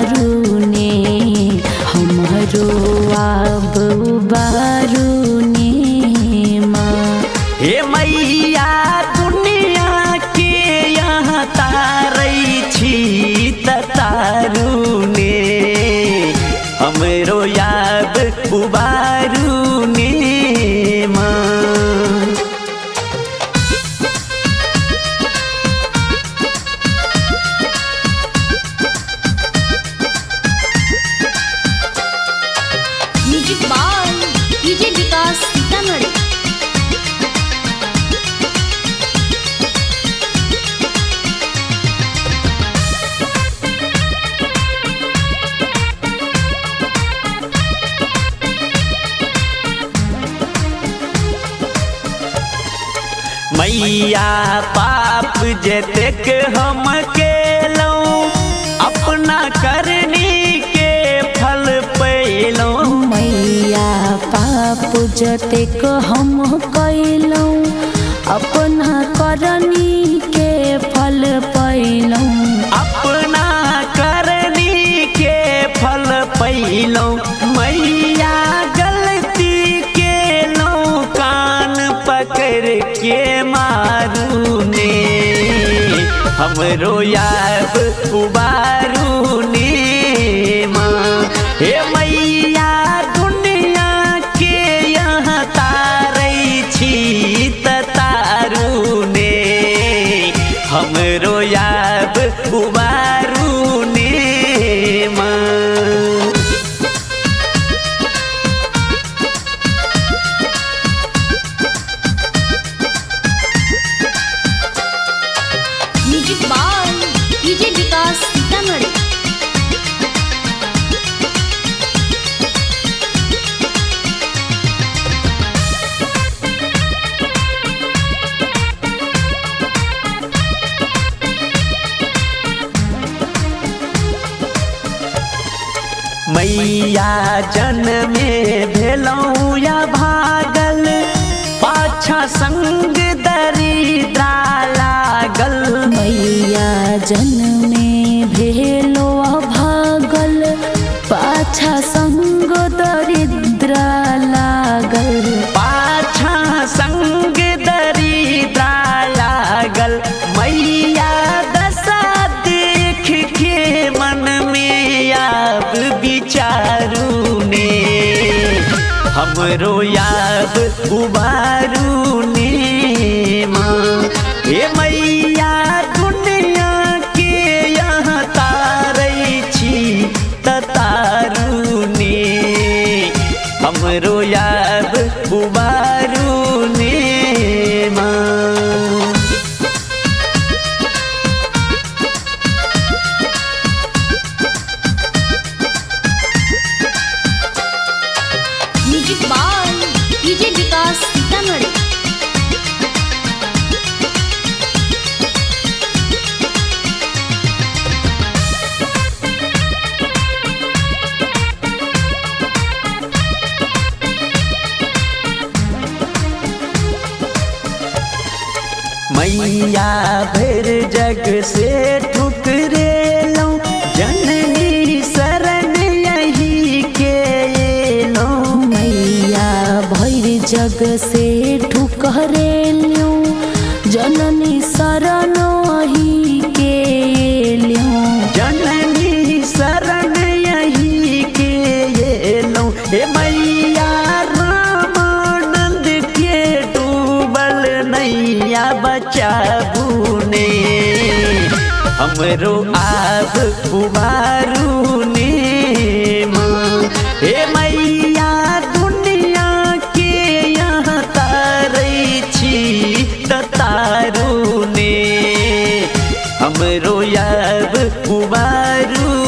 उबारुने हमरो आब उबारुने माँ। हे मैया दुनिया के यहाँ तारै छी त तारुने हमरो आब उबारुने माँ। म्यूजिक बाय डीजे विकास सीतामढ़ी। मैया पाप जतेक हम केलौं अपना करनी के फल पैलौं। मैया पाप जतेक हम कैलौं अपना करनी के फल पैलौं। अपना करनी के फल पैलौं मैया गलती केलौं कान पकड़ के मारूने हमरो आब उबारुने माँ। हे मैया दुनिया के यहाँ तारै छी त तारुने हमरो आब उबारुने माँ। म्यूजिक बाय डीजे विकास सीतामढ़ी। मैया जन्मे भेलौं या भागल पाछा संग दरिद्रा लागल। मैया जन्मे भेलो भागल पाछा संग दरिद्रा लागल। पाछा संग दरिद्रा लागल मैया दशा देख के मन में आब विचारुने हमरो आब उबारुने माँ। हे मैया दुनिया के यहाँ तारै छी त तारुने हमरो आब उबारुने माँ। म्यूजिक बाय डीजे विकास सीतामढ़ी। मैया भर जग से ठुकरेलौं जननी शरण यही के एलौं। मैया भैर जग से ठुकरेल्यों जननी शरण ही के एल्यों। जननी शरण यही के एलौं। हे मैया रामानंद के डूबल नैया बचाबुने हमरो आब उबारुने माँ। हे मैया दुनिया के यहाँ तारै छी त तारुने हमरो आब उबारुने।